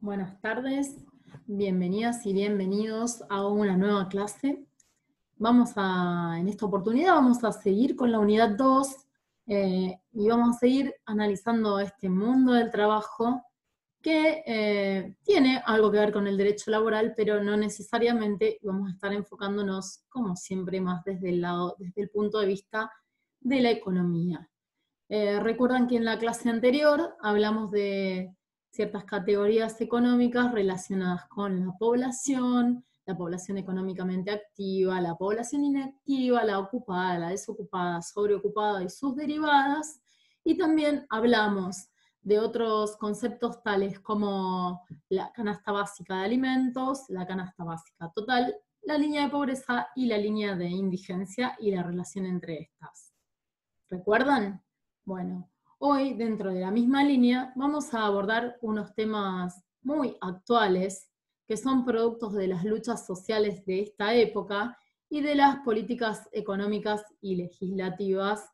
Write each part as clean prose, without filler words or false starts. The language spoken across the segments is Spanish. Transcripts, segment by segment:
Buenas tardes, bienvenidas y bienvenidos a una nueva clase. En esta oportunidad vamos a seguir con la unidad 2 y vamos a seguir analizando este mundo del trabajo que tiene algo que ver con el derecho laboral, pero no necesariamente. Vamos a estar enfocándonos, como siempre, más desde el punto de vista de la economía. Recuerdan que en la clase anterior hablamos de ciertas categorías económicas relacionadas con la población económicamente activa, la población inactiva, la ocupada, la desocupada, sobreocupada y sus derivadas, y también hablamos de otros conceptos tales como la canasta básica de alimentos, la canasta básica total, la línea de pobreza y la línea de indigencia y la relación entre estas. ¿Recuerdan? Bueno, hoy dentro de la misma línea vamos a abordar unos temas muy actuales que son productos de las luchas sociales de esta época y de las políticas económicas y legislativas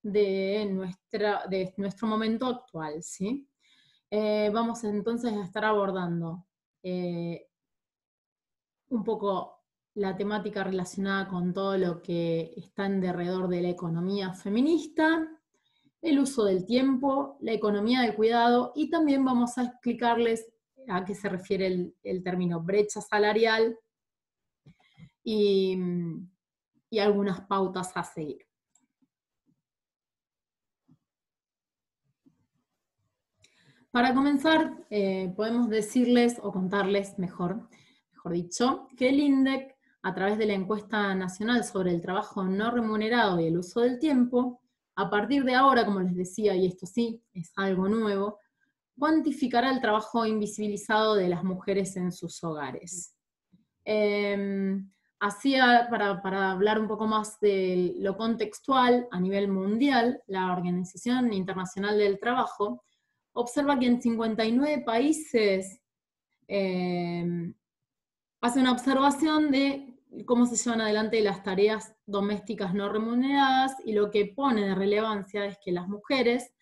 de nuestro momento actual, ¿sí? Vamos entonces a estar abordando un poco la temática relacionada con todo lo que está en derredor de la economía feminista, el uso del tiempo, la economía del cuidado, y también vamos a explicarles a qué se refiere el término brecha salarial y algunas pautas a seguir. Para comenzar, podemos decirles o contarles, mejor dicho, que el INDEC, a través de la encuesta nacional sobre el trabajo no remunerado y el uso del tiempo, a partir de ahora, como les decía, y esto sí, es algo nuevo, cuantificará el trabajo invisibilizado de las mujeres en sus hogares. Así, para hablar un poco más de lo contextual, a nivel mundial, la Organización Internacional del Trabajo observa que en 59 países hace una observación de cómo se llevan adelante las tareas domésticas no remuneradas, y lo que pone de relevancia es que las mujeres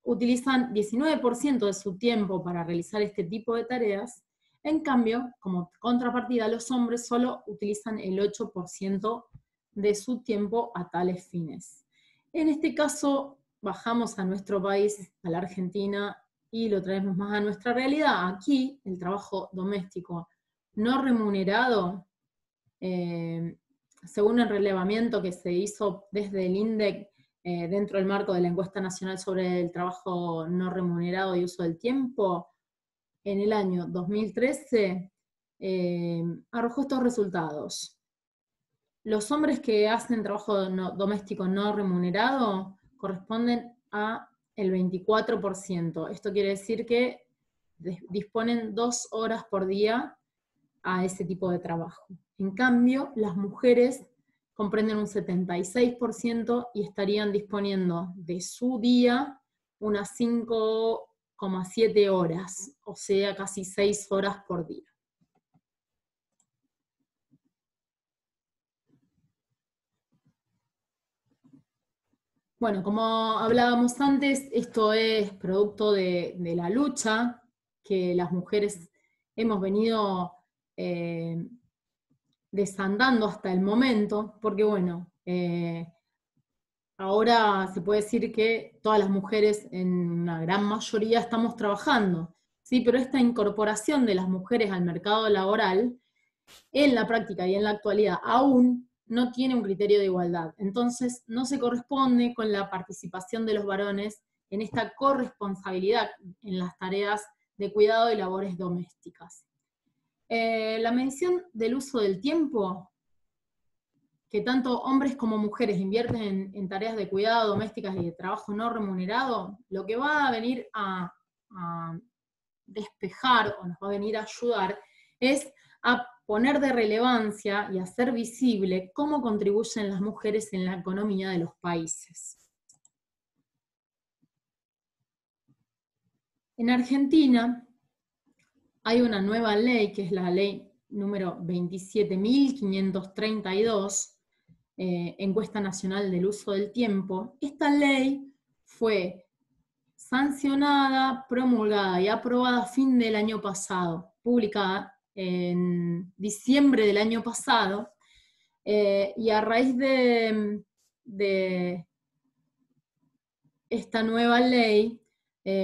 utilizan 19% de su tiempo para realizar este tipo de tareas. En cambio, como contrapartida, los hombres solo utilizan el 8% de su tiempo a tales fines. En este caso, bajamos a nuestro país, a la Argentina, y lo traemos más a nuestra realidad. Aquí, el trabajo doméstico no remunerado, según el relevamiento que se hizo desde el INDEC, dentro del marco de la encuesta nacional sobre el trabajo no remunerado y uso del tiempo, en el año 2013, arrojó estos resultados. Los hombres que hacen trabajo doméstico no remunerado corresponden a el 24%. Esto quiere decir que disponen 2 horas por día a ese tipo de trabajo. En cambio, las mujeres comprenden un 76% y estarían disponiendo de su día unas 5,7 horas, o sea, casi 6 horas por día. Bueno, como hablábamos antes, esto es producto de la lucha que las mujeres hemos venido desandando hasta el momento, porque bueno, ahora se puede decir que todas las mujeres en una gran mayoría estamos trabajando, ¿sí? Pero esta incorporación de las mujeres al mercado laboral, en la práctica y en la actualidad, aún no tiene un criterio de igualdad. Entonces, no se corresponde con la participación de los varones en esta corresponsabilidad en las tareas de cuidado y labores domésticas. La medición del uso del tiempo, que tanto hombres como mujeres invierten en tareas de cuidado domésticas y de trabajo no remunerado, lo que va a venir a despejar o nos va a venir a ayudar es a poner de relevancia y hacer visible cómo contribuyen las mujeres en la economía de los países. En Argentina hay una nueva ley, que es la ley número 27.532, encuesta nacional del uso del tiempo. Esta ley fue sancionada, promulgada y aprobada a fin del año pasado, publicada en diciembre del año pasado, y a raíz de esta nueva ley,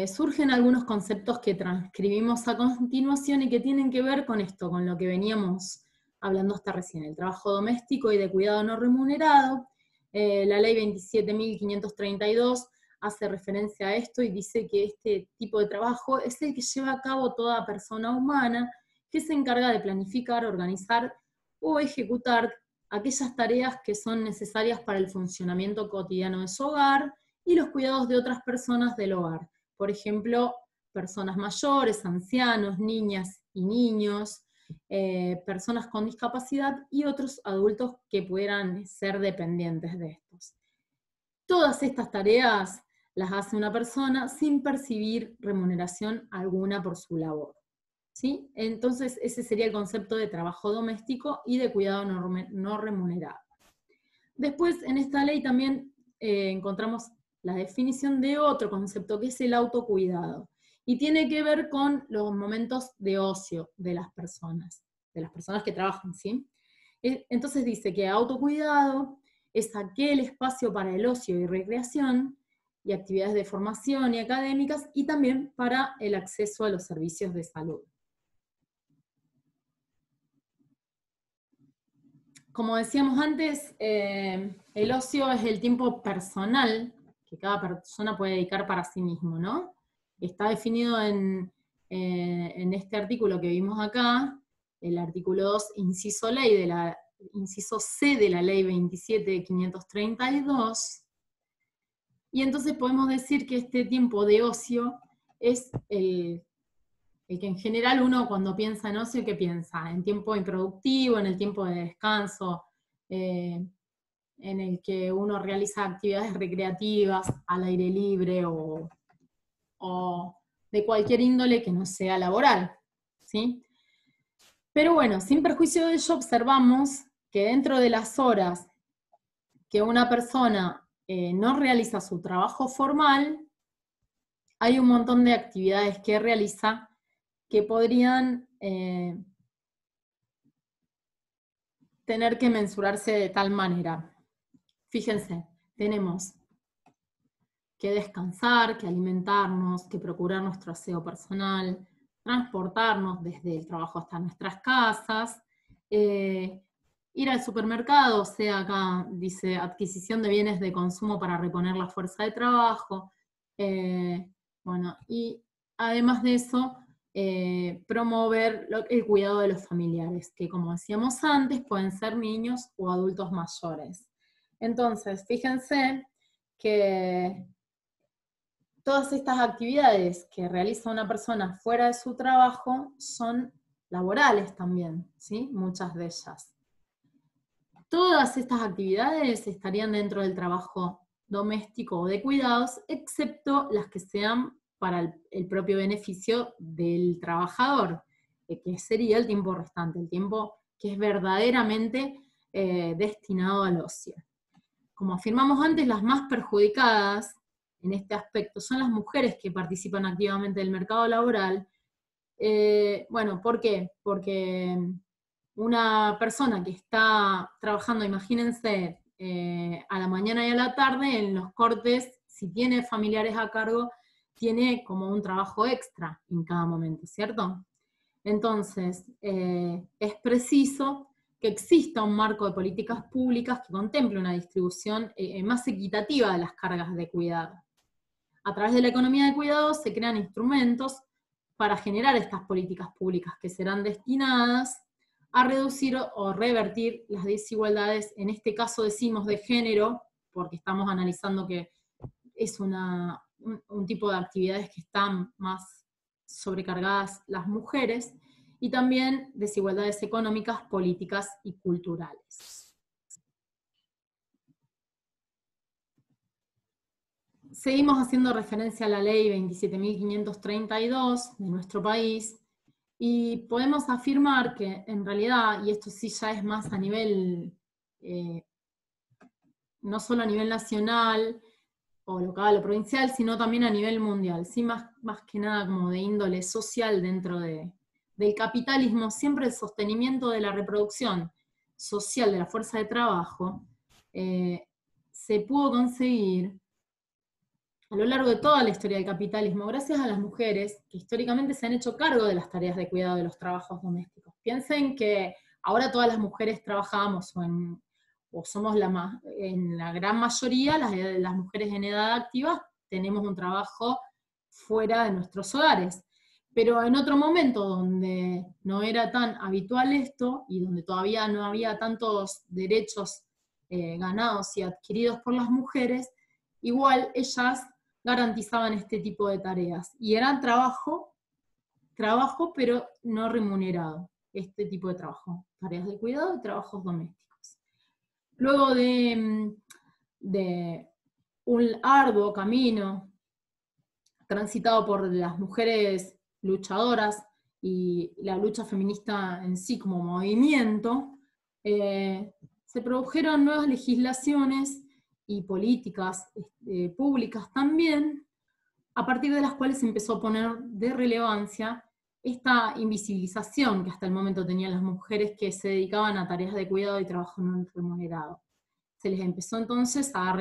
surgen algunos conceptos que transcribimos a continuación y que tienen que ver con esto, con lo que veníamos hablando hasta recién, el trabajo doméstico y de cuidado no remunerado. La ley 27.532 hace referencia a esto y dice que este tipo de trabajo es el que lleva a cabo toda persona humana que se encarga de planificar, organizar o ejecutar aquellas tareas que son necesarias para el funcionamiento cotidiano de su hogar y los cuidados de otras personas del hogar. Por ejemplo, personas mayores, ancianos, niñas y niños, personas con discapacidad y otros adultos que pudieran ser dependientes de estos. Todas estas tareas las hace una persona sin percibir remuneración alguna por su labor. ¿Sí? Entonces ese sería el concepto de trabajo doméstico y de cuidado no remunerado. Después en esta ley también encontramos la definición de otro concepto que es el autocuidado y tiene que ver con los momentos de ocio de las personas que trabajan, ¿sí? Entonces dice que autocuidado es aquel espacio para el ocio y recreación y actividades de formación y académicas y también para el acceso a los servicios de salud. Como decíamos antes, el ocio es el tiempo personal que cada persona puede dedicar para sí mismo, ¿no? Está definido en este artículo que vimos acá, el artículo 2, inciso C de la ley 27.532, y entonces podemos decir que este tiempo de ocio es el que en general uno cuando piensa en ocio, ¿qué piensa? En tiempo improductivo, en el tiempo de descanso, en el que uno realiza actividades recreativas al aire libre o de cualquier índole que no sea laboral, ¿sí? Pero bueno, sin perjuicio de ello, observamos que dentro de las horas que una persona no realiza su trabajo formal, hay un montón de actividades que realiza que podrían tener que mensurarse de tal manera. Fíjense, tenemos que descansar, que alimentarnos, que procurar nuestro aseo personal, transportarnos desde el trabajo hasta nuestras casas, ir al supermercado, o sea, acá dice adquisición de bienes de consumo para reponer la fuerza de trabajo, bueno, y además de eso, promover el cuidado de los familiares, que como decíamos antes, pueden ser niños o adultos mayores. Entonces, fíjense que todas estas actividades que realiza una persona fuera de su trabajo son laborales también, ¿sí? Muchas de ellas. Todas estas actividades estarían dentro del trabajo doméstico o de cuidados, excepto las que sean para el propio beneficio del trabajador, que sería el tiempo restante, el tiempo que es verdaderamente destinado al ocio. Como afirmamos antes, las más perjudicadas en este aspecto son las mujeres que participan activamente del mercado laboral. Bueno, ¿por qué? Porque una persona que está trabajando, imagínense, a la mañana y a la tarde, en los cortes, si tiene familiares a cargo, tiene como un trabajo extra en cada momento, ¿cierto? Entonces, es preciso que exista un marco de políticas públicas que contemple una distribución más equitativa de las cargas de cuidado. A través de la economía de cuidado se crean instrumentos para generar estas políticas públicas que serán destinadas a reducir o revertir las desigualdades, en este caso decimos de género, porque estamos analizando que es un tipo de actividades que están más sobrecargadas las mujeres, y también desigualdades económicas, políticas y culturales. Seguimos haciendo referencia a la ley 27.532 de nuestro país, y podemos afirmar que en realidad, y esto sí ya es más a nivel, no solo a nivel nacional o local o provincial, sino también a nivel mundial, ¿sí? Más que nada como de índole social dentro del capitalismo, siempre el sostenimiento de la reproducción social de la fuerza de trabajo se pudo conseguir a lo largo de toda la historia del capitalismo, gracias a las mujeres que históricamente se han hecho cargo de las tareas de cuidado de los trabajos domésticos. Piensen que ahora todas las mujeres trabajamos o somos en la gran mayoría, las mujeres en edad activa, tenemos un trabajo fuera de nuestros hogares. Pero en otro momento donde no era tan habitual esto, y donde todavía no había tantos derechos ganados y adquiridos por las mujeres, igual ellas garantizaban este tipo de tareas. Y eran trabajo, pero no remunerado, este tipo de trabajo, tareas de cuidado y trabajos domésticos. Luego de un arduo camino transitado por las mujeres luchadoras y la lucha feminista en sí como movimiento, se produjeron nuevas legislaciones y políticas públicas también, a partir de las cuales se empezó a poner de relevancia esta invisibilización que hasta el momento tenían las mujeres que se dedicaban a tareas de cuidado y trabajo no remunerado. Se les empezó entonces a dar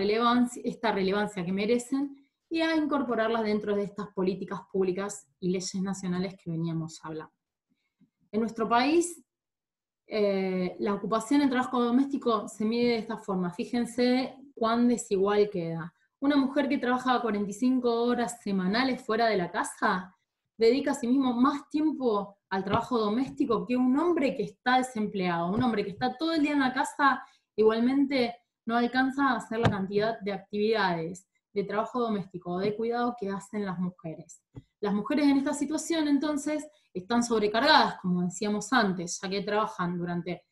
esta relevancia que merecen y a incorporarlas dentro de estas políticas públicas y leyes nacionales que veníamos hablando. En nuestro país, la ocupación en trabajo doméstico se mide de esta forma. Fíjense cuán desigual queda. Una mujer que trabaja 45 horas semanales fuera de la casa dedica a sí mismo más tiempo al trabajo doméstico que un hombre que está desempleado. Un hombre que está todo el día en la casa igualmente no alcanza a hacer la cantidad de actividades de trabajo doméstico o de cuidado que hacen las mujeres. Las mujeres en esta situación entonces están sobrecargadas, como decíamos antes, ya que trabajan durante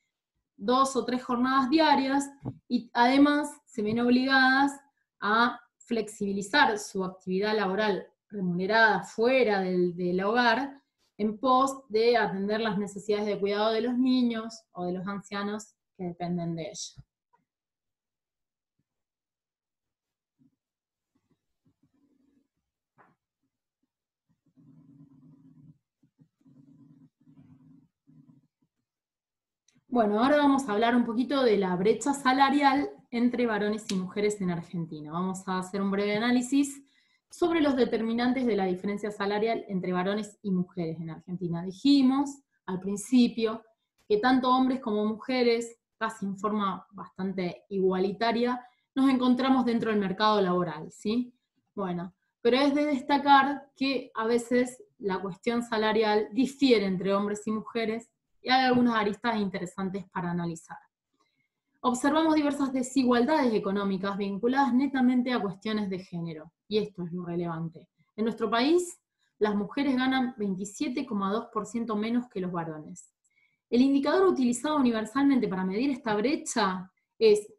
2 o 3 jornadas diarias y además se ven obligadas a flexibilizar su actividad laboral remunerada fuera del hogar en pos de atender las necesidades de cuidado de los niños o de los ancianos que dependen de ella. Bueno, ahora vamos a hablar un poquito de la brecha salarial entre varones y mujeres en Argentina. Vamos a hacer un breve análisis sobre los determinantes de la diferencia salarial entre varones y mujeres en Argentina. Dijimos al principio que tanto hombres como mujeres, casi en forma bastante igualitaria, nos encontramos dentro del mercado laboral, ¿sí? Bueno, pero es de destacar que a veces la cuestión salarial difiere entre hombres y mujeres, y hay algunas aristas interesantes para analizar. Observamos diversas desigualdades económicas vinculadas netamente a cuestiones de género, y esto es lo relevante. En nuestro país, las mujeres ganan 27,2% menos que los varones. El indicador utilizado universalmente para medir esta brecha es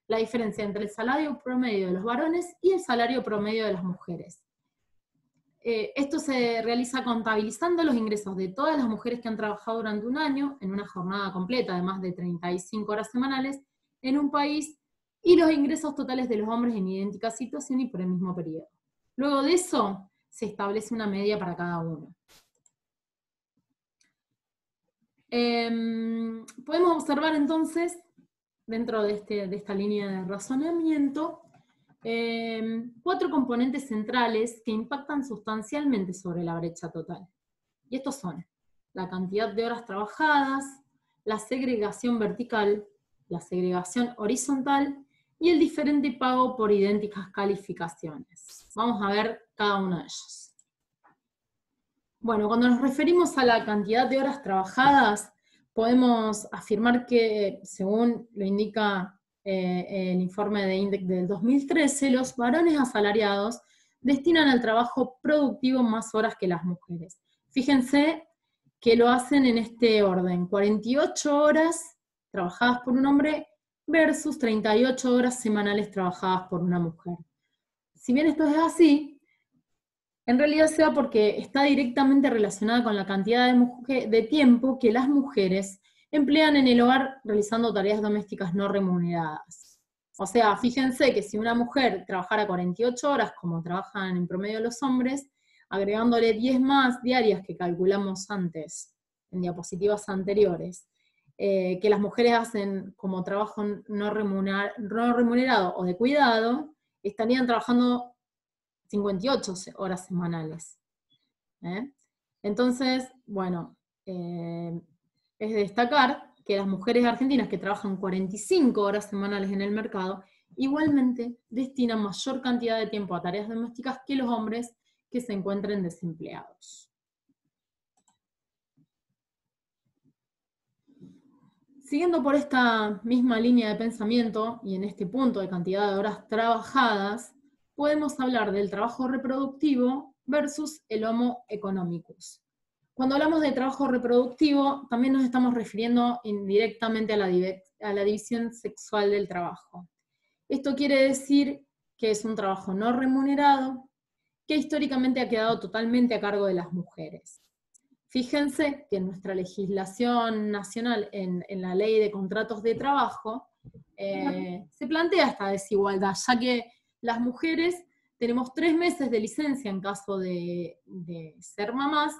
la diferencia entre el salario promedio de los varones y el salario promedio de las mujeres. Esto se realiza contabilizando los ingresos de todas las mujeres que han trabajado durante un año, en una jornada completa de más de 35 horas semanales, en un país, y los ingresos totales de los hombres en idéntica situación y por el mismo periodo. Luego de eso, se establece una media para cada uno. Podemos observar entonces, dentro de esta línea de razonamiento, 4 componentes centrales que impactan sustancialmente sobre la brecha total. Y estos son la cantidad de horas trabajadas, la segregación vertical, la segregación horizontal y el diferente pago por idénticas calificaciones. Vamos a ver cada uno de ellos. Bueno, cuando nos referimos a la cantidad de horas trabajadas, podemos afirmar que, según lo indica el informe de INDEC del 2013, los varones asalariados destinan al trabajo productivo más horas que las mujeres. Fíjense que lo hacen en este orden: 48 horas trabajadas por un hombre versus 38 horas semanales trabajadas por una mujer. Si bien esto es así, en realidad se da porque está directamente relacionada con la cantidad de tiempo que las mujeres emplean en el hogar realizando tareas domésticas no remuneradas. O sea, fíjense que si una mujer trabajara 48 horas, como trabajan en promedio los hombres, agregándole 10 más diarias que calculamos antes, en diapositivas anteriores, que las mujeres hacen como trabajo no remunerado o de cuidado, estarían trabajando 58 horas semanales. Entonces, bueno, es de destacar que las mujeres argentinas que trabajan 45 horas semanales en el mercado, igualmente destinan mayor cantidad de tiempo a tareas domésticas que los hombres que se encuentren desempleados. Siguiendo por esta misma línea de pensamiento, y en este punto de cantidad de horas trabajadas, podemos hablar del trabajo reproductivo versus el Homo economicus. Cuando hablamos de trabajo reproductivo, también nos estamos refiriendo indirectamente a la división sexual del trabajo. Esto quiere decir que es un trabajo no remunerado, que históricamente ha quedado totalmente a cargo de las mujeres. Fíjense que en nuestra legislación nacional, en la ley de contratos de trabajo, se plantea esta desigualdad, ya que las mujeres tenemos 3 meses de licencia en caso de ser mamás,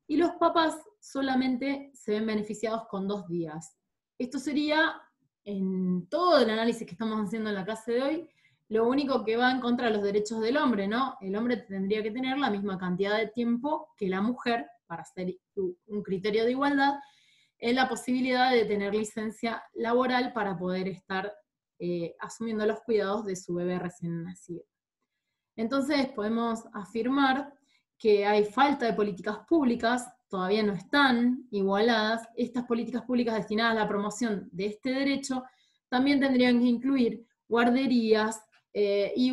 y los papás solamente se ven beneficiados con 2 días. Esto sería, en todo el análisis que estamos haciendo en la clase de hoy, lo único que va en contra de los derechos del hombre, ¿no? El hombre tendría que tener la misma cantidad de tiempo que la mujer, para hacer un criterio de igualdad, en la posibilidad de tener licencia laboral para poder estar asumiendo los cuidados de su bebé recién nacido. Entonces podemos afirmar que hay falta de políticas públicas, todavía no están igualadas. Estas políticas públicas destinadas a la promoción de este derecho también tendrían que incluir guarderías, y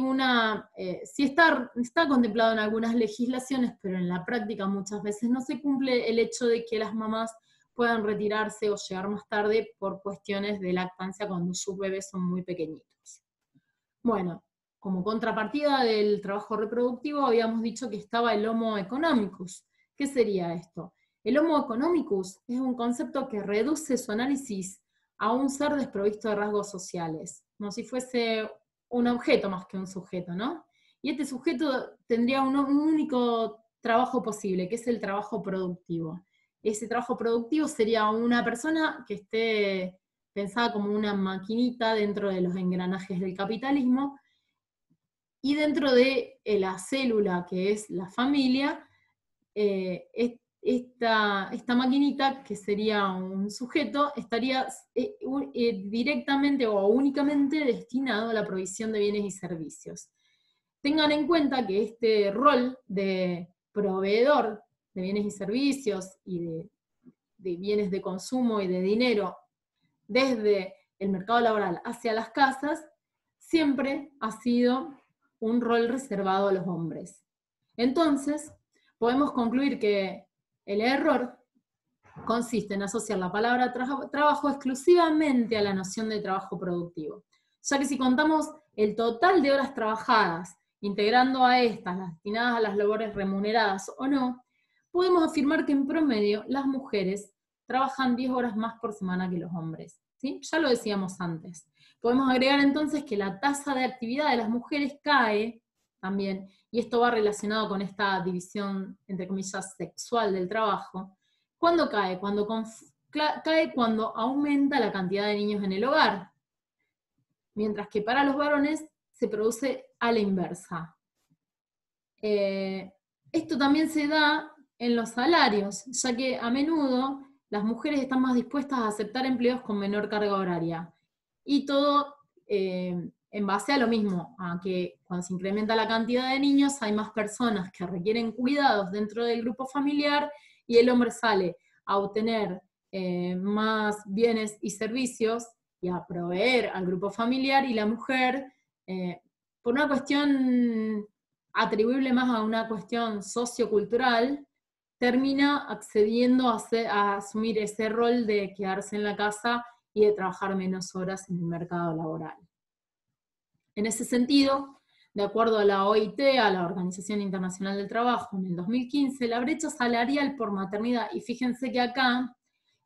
sí está contemplado en algunas legislaciones, pero en la práctica muchas veces no se cumple el hecho de que las mamás puedan retirarse o llegar más tarde por cuestiones de lactancia cuando sus bebés son muy pequeñitos. Bueno, como contrapartida del trabajo reproductivo habíamos dicho que estaba el Homo economicus. ¿Qué sería esto? El Homo economicus es un concepto que reduce su análisis a un ser desprovisto de rasgos sociales, como si fuese un objeto más que un sujeto, ¿no? Y este sujeto tendría un único trabajo posible, que es el trabajo productivo. Ese trabajo productivo sería una persona que esté pensada como una maquinita dentro de los engranajes del capitalismo, y dentro de la célula que es la familia, esta maquinita, que sería un sujeto, estaría directamente o únicamente destinado a la provisión de bienes y servicios. Tengan en cuenta que este rol de proveedor de bienes y servicios y de bienes de consumo y de dinero desde el mercado laboral hacia las casas siempre ha sido un rol reservado a los hombres. Entonces, podemos concluir que el error consiste en asociar la palabra trabajo exclusivamente a la noción de trabajo productivo, ya que si contamos el total de horas trabajadas, integrando a estas las destinadas a las labores remuneradas o no, podemos afirmar que en promedio las mujeres trabajan 10 horas más por semana que los hombres. ¿Sí? Ya lo decíamos antes. Podemos agregar entonces que la tasa de actividad de las mujeres cae también, y esto va relacionado con esta división, entre comillas, sexual del trabajo. ¿Cuándo cae? Cae cuando aumenta la cantidad de niños en el hogar, mientras que para los varones se produce a la inversa. Esto también se da en los salarios, ya que a menudo las mujeres están más dispuestas a aceptar empleos con menor carga horaria. Y todo en base a lo mismo, a que cuando se incrementa la cantidad de niños hay más personas que requieren cuidados dentro del grupo familiar, y el hombre sale a obtener más bienes y servicios y a proveer al grupo familiar, y la mujer, por una cuestión atribuible más a una cuestión sociocultural, termina accediendo a asumir ese rol de quedarse en la casa y de trabajar menos horas en el mercado laboral. En ese sentido, de acuerdo a la OIT, a la Organización Internacional del Trabajo, en el 2015, la brecha salarial por maternidad, y fíjense que acá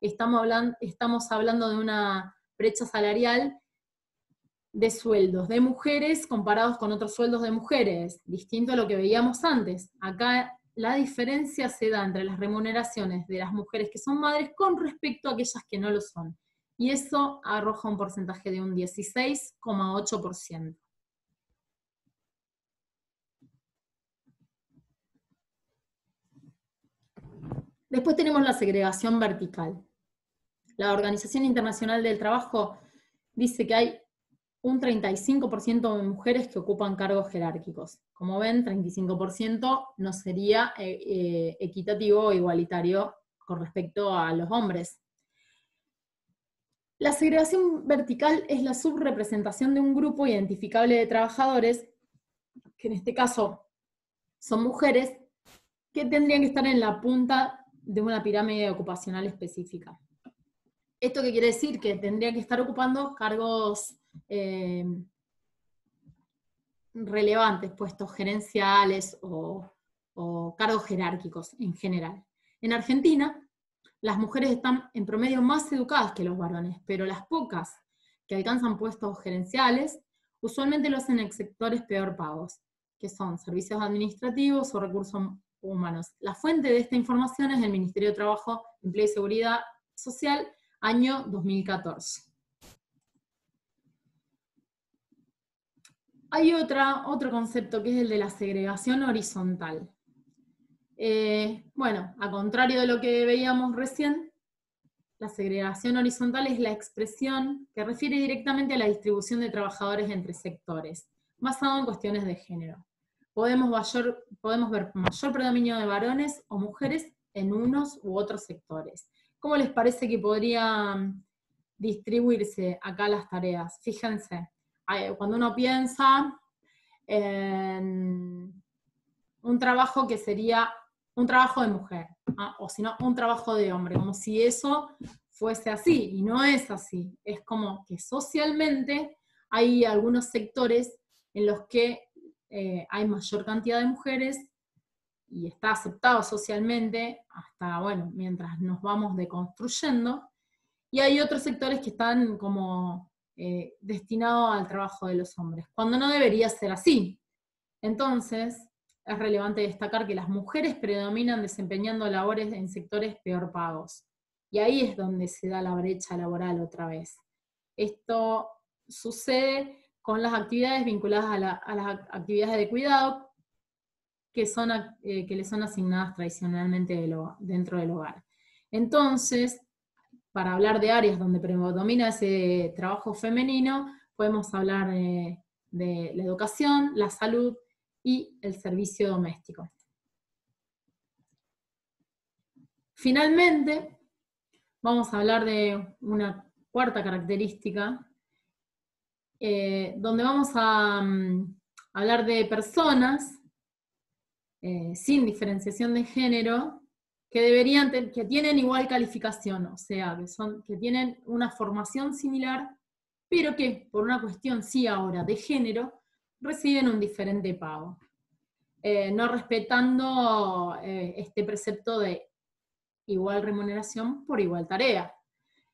estamos hablando de una brecha salarial de sueldos de mujeres comparados con otros sueldos de mujeres, distinto a lo que veíamos antes. Acá la diferencia se da entre las remuneraciones de las mujeres que son madres con respecto a aquellas que no lo son. Y eso arroja un porcentaje de un 16,8%. Después tenemos la segregación vertical. La Organización Internacional del Trabajo dice que hay un 35% de mujeres que ocupan cargos jerárquicos. Como ven, 35% no sería equitativo o igualitario con respecto a los hombres. La segregación vertical es la subrepresentación de un grupo identificable de trabajadores, que en este caso son mujeres, que tendrían que estar en la punta de una pirámide ocupacional específica. ¿Esto qué quiere decir? Que tendrían que estar ocupando cargos relevantes, puestos gerenciales o cargos jerárquicos en general. En Argentina, las mujeres están en promedio más educadas que los varones, pero las pocas que alcanzan puestos gerenciales usualmente lo hacen en sectores peor pagos, que son servicios administrativos o recursos humanos. La fuente de esta información es el Ministerio de Trabajo, Empleo y Seguridad Social, año 2014. Hay otro concepto que es el de la segregación horizontal. Bueno, a contrario de lo que veíamos recién, la segregación horizontal es la expresión que refiere directamente a la distribución de trabajadores entre sectores, basado en cuestiones de género. Podemos ver mayor predominio de varones o mujeres en unos u otros sectores. ¿Cómo les parece que podrían distribuirse acá las tareas? Fíjense, cuando uno piensa en un trabajo que sería un trabajo de mujer, o si no, un trabajo de hombre, como si eso fuese así, y no es así. Es como que socialmente hay algunos sectores en los que hay mayor cantidad de mujeres, y está aceptado socialmente, hasta, bueno, mientras nos vamos deconstruyendo, y hay otros sectores que están como destinados al trabajo de los hombres, cuando no debería ser así. Entonces, es relevante destacar que las mujeres predominan desempeñando labores en sectores peor pagos. Y ahí es donde se da la brecha laboral otra vez. Esto sucede con las actividades vinculadas a las actividades de cuidado que les son asignadas tradicionalmente dentro del hogar. Entonces, para hablar de áreas donde predomina ese trabajo femenino, podemos hablar de la educación, la salud y el servicio doméstico. Finalmente, vamos a hablar de una cuarta característica, donde vamos a hablar de personas sin diferenciación de género, que tienen igual calificación, o sea, que tienen una formación similar, pero que por una cuestión sí ahora de género, reciben un diferente pago, no respetando este precepto de igual remuneración por igual tarea.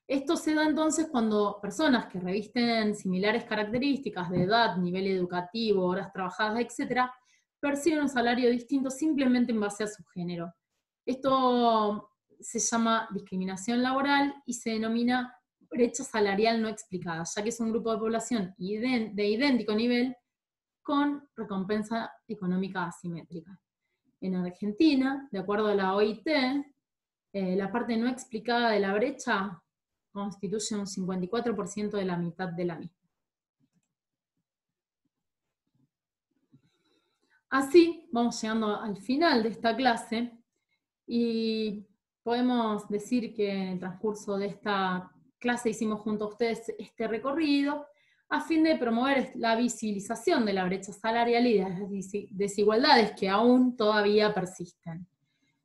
Esto se da entonces cuando personas que revisten similares características de edad, nivel educativo, horas trabajadas, etc., perciben un salario distinto simplemente en base a su género. Esto se llama discriminación laboral y se denomina brecha salarial no explicada, ya que es un grupo de población de idéntico nivel con recompensa económica asimétrica. En Argentina, de acuerdo a la OIT, la parte no explicada de la brecha constituye un 54% de la mitad de la misma. Así, vamos llegando al final de esta clase, y podemos decir que en el transcurso de esta clase hicimos junto a ustedes este recorrido a fin de promover la visibilización de la brecha salarial y de las desigualdades que aún todavía persisten.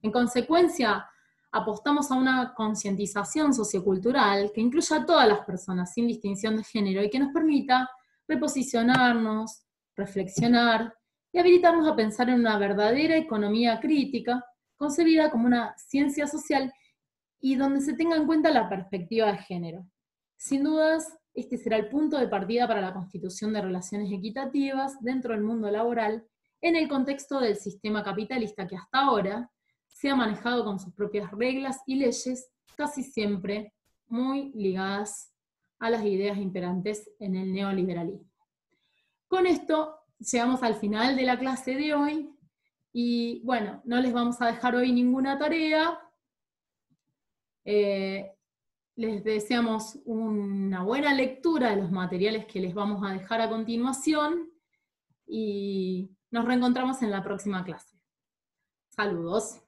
En consecuencia, apostamos a una concientización sociocultural que incluya a todas las personas sin distinción de género y que nos permita reposicionarnos, reflexionar y habilitarnos a pensar en una verdadera economía crítica concebida como una ciencia social y donde se tenga en cuenta la perspectiva de género. Sin dudas, Este será el punto de partida para la constitución de relaciones equitativas dentro del mundo laboral en el contexto del sistema capitalista que hasta ahora se ha manejado con sus propias reglas y leyes, casi siempre muy ligadas a las ideas imperantes en el neoliberalismo. Con esto llegamos al final de la clase de hoy y bueno, no les vamos a dejar hoy ninguna tarea. Les deseamos una buena lectura de los materiales que les vamos a dejar a continuación y nos reencontramos en la próxima clase. Saludos.